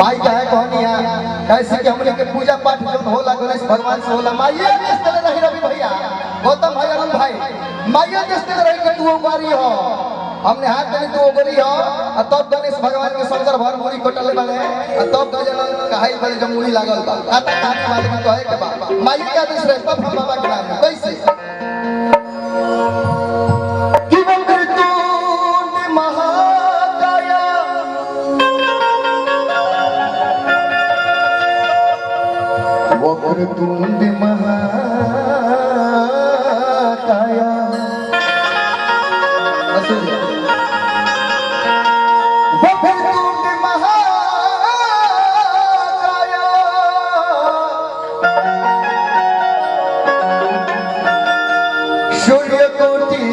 माई कहे कहनिया कैसे कि हमने के पूजा पाठ जो होला गणेश भगवान से होला माईया देते रही रवि भैया गौतम भाई अरुण भाई माईया देते रही कि तू उबारी हो हमने हाथ में तू उबारी हो और तब गणेश भगवान के शंकर भर मुड़ी कटले बाले और तब गजन कहाई बाले जब मुड़ी लागल बा आता काने वाले में कहे के बा माईया के आदेश रहे तब हम बाबा के नाम कैसे वक्रतुंड महाकाया वक्रतुंड महाकाया सूर्यकोटि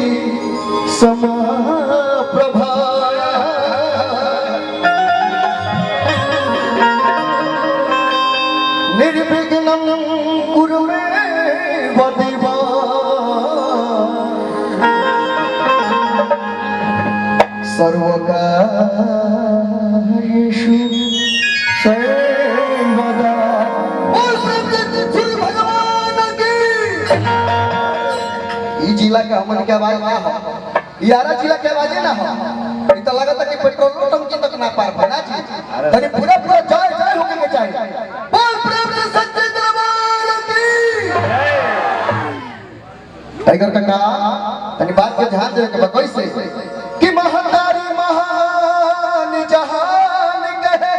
समप्रभा निर्विघ्नं कुरु मे देवा सर्वकार्येषु सर्वदा भगवान की ई जिला के हमन के आवाज ना हो यारा जिला के आवाज ना हो ई त लगता कि पेट्रोल टंकी तक ना पार बना जी तनी पूरा पूरा जय जय होके के चाहिए टाइगर काका तनी बात के ध्यान दे के कैसे कि महतारी महान जहान कहे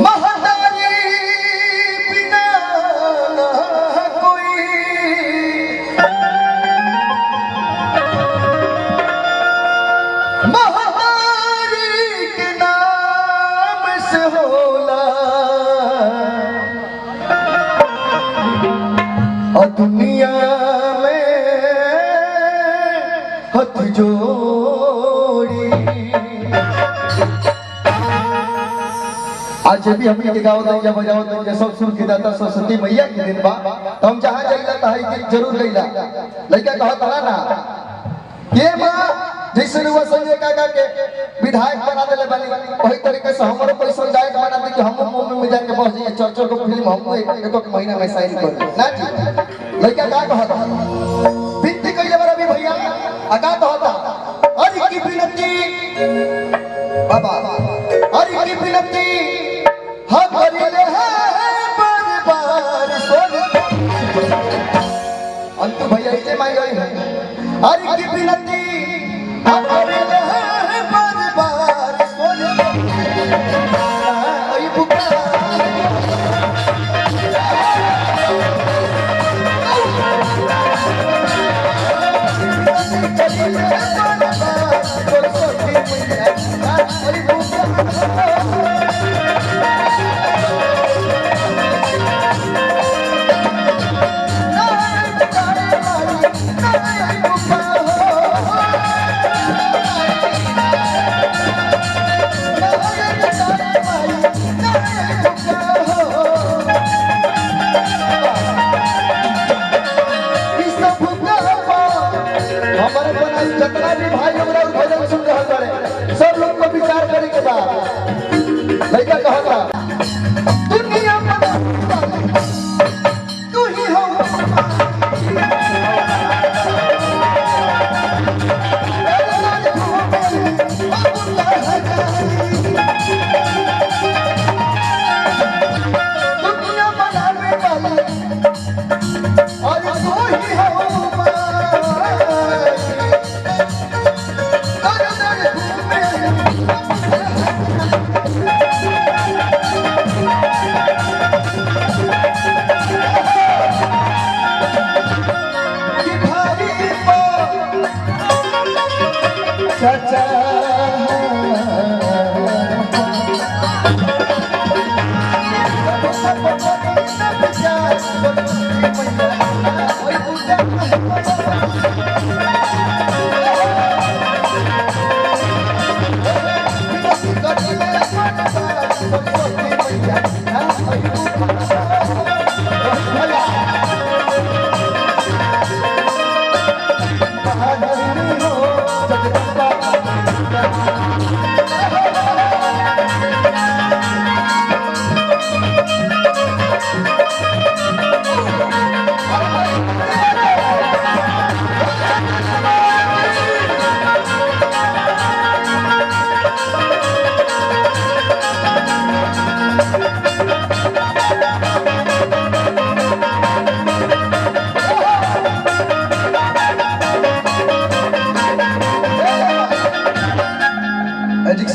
महतारी बिना कोई महतारी के नाम से होला और दुनिया में हाथ जोड़ी आज भी हम के गाँव दैया बजाओ दैया सब सुर के दाता सरस्वती मैया के दिन बा तो हम जहाँ जाइला तहाई के जरूर गइला लइका कहत रहा ना ये मां जैसे रुआ संजय काका के विधायक बना देले बानी वही तरीके से हमरो पैसा विधायक बना दे कि हम मुंबई में जाके बस जाइए चर्चा को फिल्म हम एक महीना में साइन कर ना जी लइका का कहता विनती कइले बार अभी भैया आका कहता अरे की विनती बाबा अरे की विनती हम करिले है बार सोन अंत भैया इसे मांग गई है अरे की विनती हम करिले है बार सोन आई पुकार जितना भी भाई हमरा भजन सुन रहा करे सब लोग को विचार करे के बाद लइका कहता दुनिया में तू ही हो दुनिया बनाने वाले और तू ही हो चाचा जगदम्बा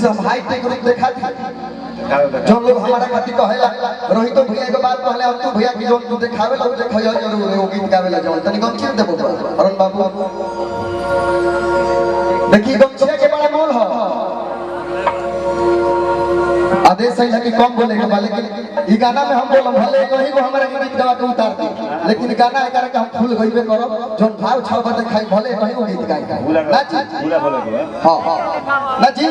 जैसे हम हाई टेक रूप देखा थी जो लोग हमारा खातिर कहेला रोहित भैया के बात कहले अब तू भैया की जो तू देखावे ला देखयो जरूर एगो गीत गावेला जो तनी गमछी देबो अरुण बाबू देखी गमछी के बड़ा मोल हो आदेश है कि कम बोले के लेकिन ई गाना में हम बोलम भले कहीं को हमरा गीत गवा के उतार दे लेकिन गाना है करे के हम फुल गइबे करब जोन भाव छाव बते खाई भले कहीं को गीत गाई ना जी पूरा बोले हां हां ना जी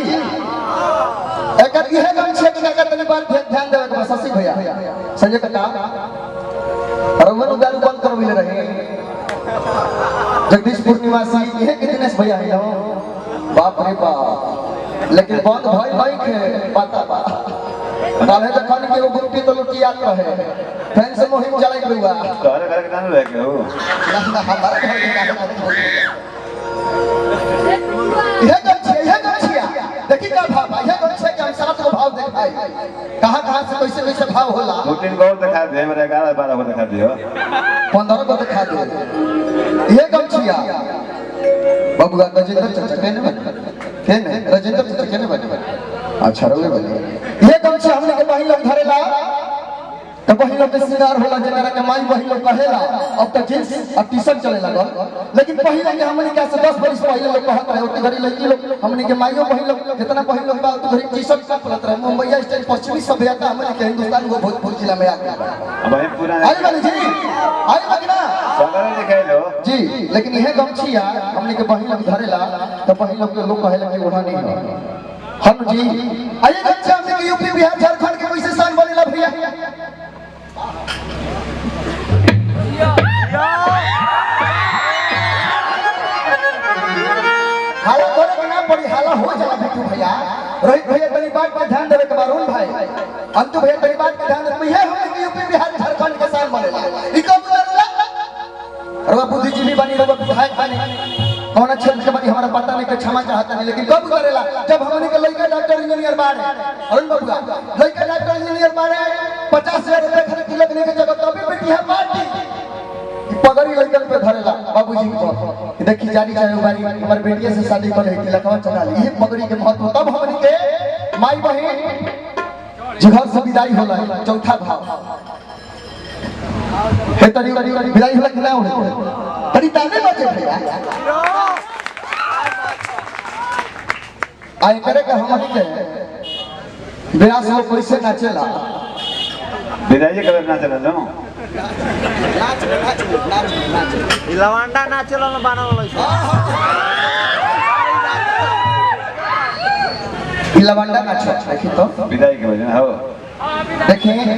एकर इहे गमछी के का तनी बात ध्यान देवे के शशि भैया संजय काका रघुवन गारू बंद करबिले रहे जगदीशपुर निवासी इहे के दिनेश भैया है बाप रे बाप लेकिन बंद भई नहीं के पता बा काले तो खान के गुप्ती तो लुटियात रहे फैन से मुहिम चलाई रुआ तोरे घर के नाम रह के हो ना हमारा घर के नाम यह गमछिया देखी का भाव यह गमछिया के हम साथ को भाव दिखाई कहां से कैसे कैसे भाव होला दो तीन गौर दिखा दे मेरे 11 12 को दिखा दियो 15 को दिखा दे यह गमछिया बाबूगा गजेंद्र चाचा केने राजेंद्र चाचा केने बने अच्छा रहुए बने ये गमछी हमने के बहिन लोग धरेला तो बहिन लोग के श्रृंगार होला जेकरा के माई बहिन लोग कहेला अब तो जींस और टी-शर्ट चले लागल लेकिन पहिले के हमने के से 10 वर्ष पहिले लोग कहत रहे ओते घरी लड़की लोग हमने के माईओ बहिन लोग जितना बहिन लोग बा तो घरी टी-शर्ट का पलत रहे मुंबई स्टाइल पश्चिमी सभ्यता हमने के हिंदुस्तान को भोजपुर जिला में आ गया अब है पूरा आई बनी जी आई बगना संगर दिखाई लो जी लेकिन यह गमछिया हमने के बहिन लोग धरेला तो बहिन लोग के लोग कहेला कि ओढ़ा नहीं है हम जी आइए गमछिया हमने के यूपी बिहार झारखंड के कैसे शान बनेला भैया हाला करे के ना पड़ी हाला हो जाला बिट्टू भैया रोहित भैया तनी बात पे ध्यान देवे के बारुण भाई अंतु भैया तनी बात पे ध्यान देवे है हम यूपी बिहार झारखंड के शान बनेला ई कब बनेला अरे बुद्धिजीवी बनी रहो विधायक बनी कौन क्षेत्र के बनी हमारा पता नहीं के क्षमा चाहता है लेकिन कब करेला जब हमने के लड़का डॉक्टर इंजीनियर बारे अरुण बाबूआ लड़का डॉक्टर इंजीनियर बारे 50,000 रुपए खर्च लगने के जगह तभी बेटी है पार्टी पगड़ी लड़कन पे धरेला बाबूजी को देखी जानी चाहे बारी हमारे बेटिया से शादी कर रही थी लखवा चला ली ये पगड़ी के महत्व तब हमने के माई बहन जगह से विदाई होला चौथा भाव हे तरी विदाई होला कि ना होला तरी ताने बजे भैया आए करे के हमनी के विरास लोग कैसे नाचेला विदाई के नाचेला जो नाच लवांडा नाचेला न बनावला लवांडा नाच देखी तो विदाई के वजह हो देखिए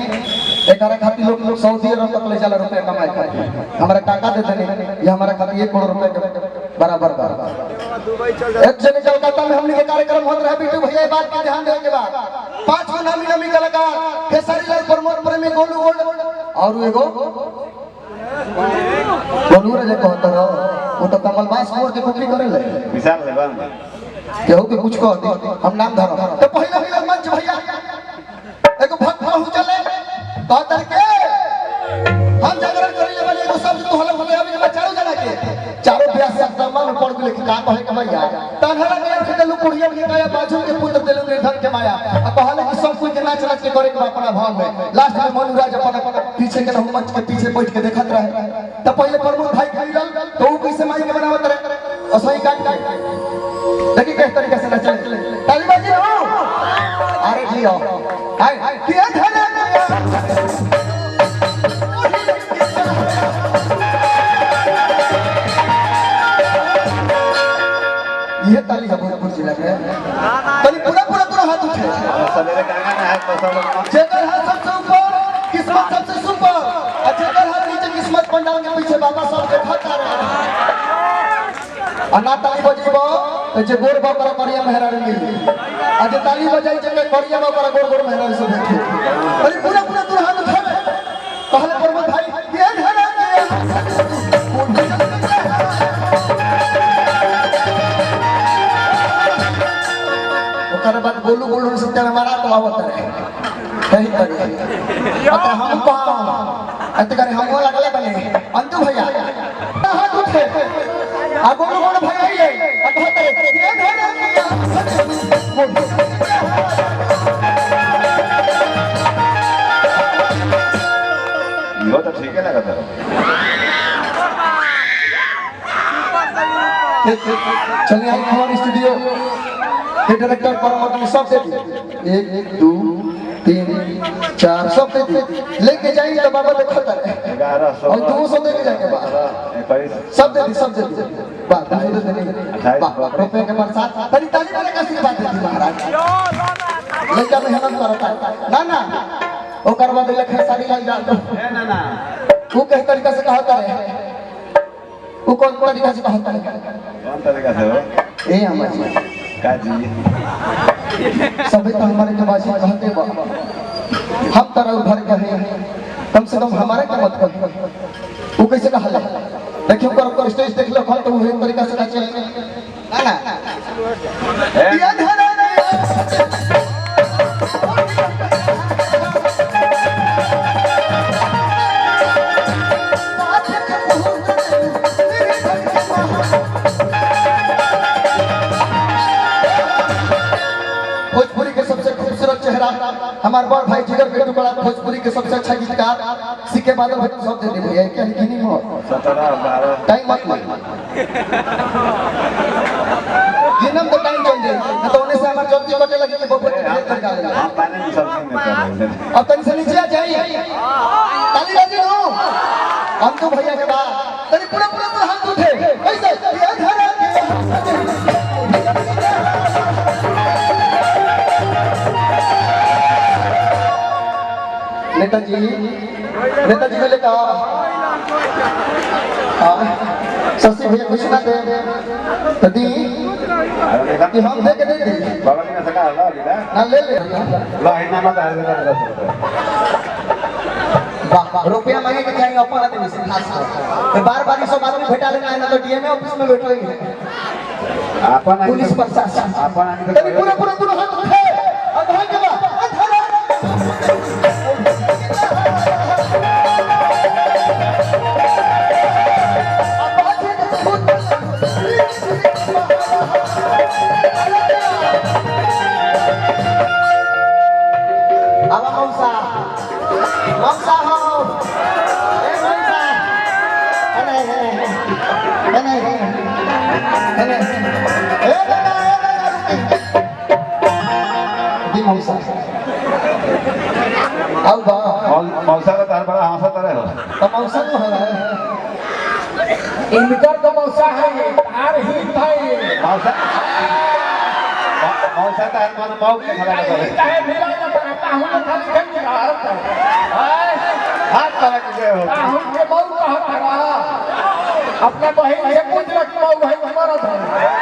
एकरा खातिर लोग सऊदी अरब तक ले जाला रुपया कमाए खातिर हमरा काका दे देने ये हमारा खातिर 1 करोड़ रुपए के बराबर बा एक जगह कलकत्ता में हमने के कार्यक्रम होत रहा बिट्टू भैया बात पे ध्यान देवे के बाद 5 गो नामी कलाकार खेसारी लाल प्रमोद प्रेमी गोलू गोल्ड और एगो गोलू रे कहत रहो वो तो कमलबास मोर के कुकरी करे ले विशाल लेबन केहू के कुछ कह दे हम नाम धरो तो पहले मंच भैया एगो भक्त पहुंच चले कहतर के हम जागरण करिले वाले एगो शब्द तो हले हले अभी मैं चारों ब्याह से दमा में पड़ गेले कि का कहे के भैया तानहरा के खेते लोग कुड़िया के काया बाजू के पुत्र देलु निर्धन के माया अब कहले कि सब कोई के नाच नाच के करे के अपना भाव में लास्ट में मनुराज अपन पीछे के रहु मंच के पीछे बैठ के देखत रहे तो पहले प्रमोद भाई खरीदल तो वो कैसे माई के बनावत रहे असही काट देखी किस तरीके से नचले ताली बाजी हो अरे जी हो हाय किया धना ये ताली है भोजपुर जिला के ताली पूरा हाथ उठे सबेरे गाना है जेकर हाथ सबसे ऊपर किस्मत सबसे सुपर और जेकर हाथ नीचे किस्मत पंडाल के पीछे बाबा सब के खाता रहे अना ताली बजेबो तो जे गोर बा पर करिया मेहरा रे मिली आज ताली बजाई जे करिया बा पर गोर मेहरा से देखे ताली पूरा हाथ उठे कहले प्रमोद भाई ये धरा ओकर बाद गोलू से तेरे मारा तो आवत रहे कहीं करी अत हम पाम अत करे हम लगले बने अंतु भैया हाथ उठे आ गोलू भैया ये अत होते ये धरा ठीक है लगा था चलिए आइए हमारे स्टूडियो के डायरेक्टर परमत में सब दे दिए 1 2 3 4 सब दे दिए लेके जाएंगे तो बाबा देखो तर 11 और 200 देके जाएंगे बाबा सब दे दिए बात 200 दे देंगे बाबा रुपए के बरसात तनी ताली वाले का आशीर्वाद दे महाराज लड़का मेहनत करता ना ना ओ करवा दे लखे साड़ी लाई जा ना ना वो कह तरीका से कहता है वो कौन तरीका से कहता है कौन तरीका से हो ए अम्मा जी काजी सभी तो हमारे के बाजी कहते बा हम तरह भर कहे कम से कम हमारे के मत कहे वो कैसे कहा ले देखियो कर स्टेज देख लो कौन तो वो तरीका से नाचे ना ना या धरा नहीं भोजपुरी के सबसे खूबसूरत चेहरा हमारे बड़ भाई जिगर के टुकड़ा भोजपुरी के सबसे अच्छा गीतकार सिक्के बादल भाई सब दे दे भैया क्या गिनी मो 17 12 टाइम मत मत गिनम तो टाइम चल जाए न तो उन्हें से हमारे जल्दी कटे लगे कि बहुत देर लगा देगा हम पानी में सब में कर अब तनी से नीचे आ जाइए ताली राजी हो हम तो भैया के बाद तनी पूरा पूरा पूरा हाथ उठे कैसे ये धरा के नेताजी ने कहा शशि भैया कुछ ना दे तदी कि हम दे के दे दे बाबा ने सका ला लीला ना ले ले ला इतना मत आ दे वाह रुपया मांगे के चाहिए अपन आदमी से खास तो बार-बार सब आदमी भेटा लेना है ना तो डीएमए ऑफिस में बैठोगे अपन पुलिस प्रशासन अपन आदमी तभी पूरा पूरा पूरा हाथ उठे और भाई के बाद अब मौसा मौसा हो ए मौसा अरे अरे अरे ए दी मौसा अब बा मौसा का तार बड़ा हंसा तरह हो तो मौसा तो है इनकर तो मौसा है तार ही था मौसा मौसा तार मन मौक के खड़ा कर है मेरा ना बनाता हूं ना खाली खेल रहा है हाथ तरह के हो हम के मौक कहा रहा अपने बहन से पूछ लो कि मौक भाई हमारा था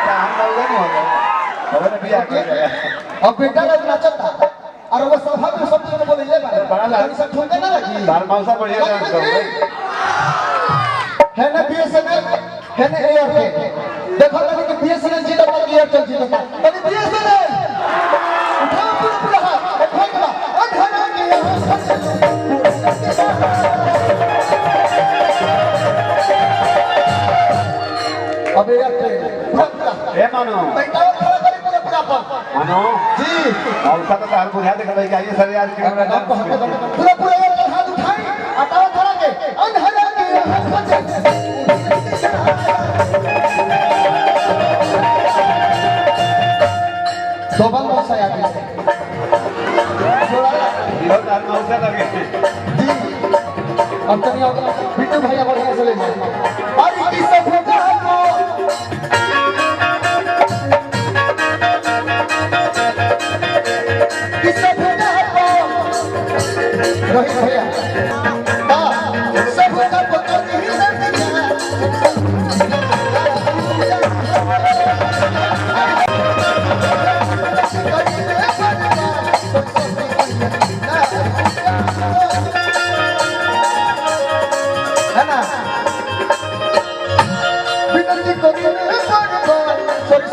हम लोग नहीं हो गए खबर भी आ गया अब बेटा लोग नाचता और वो सभा में सब लोग बोले ले बड़ा लाल सब ठुमका ना लगी तार मौसा बढ़िया डांस कर है ना बीएसएनएल है ना एयरटेल देखो तभी कि बीएसएनएल जीता था एयरटेल जीता तभी बीएसएनएल उठाओ पूरा पूरा हाथ उठाओ के बाद अधरा के अब एयरटेल पूरा पूरा ए मानो बेटा खड़ा करे पूरा पूरा पर मानो जी मौसा तो तार बुझा दे भाई आइए सर यार पूरा पूरा एयरटेल हाथ उठाई हटाओ खड़ा के अधरा के दोबारा मौसा याद है इधर तार मौसा लगे जी अब तक नहीं बिट्टू भैया बढ़िया से ले जाए अरे किस होगा को किस होगा को रोहित भैया हां सब का पकड़ के ही है ना विनती करिए सॉरी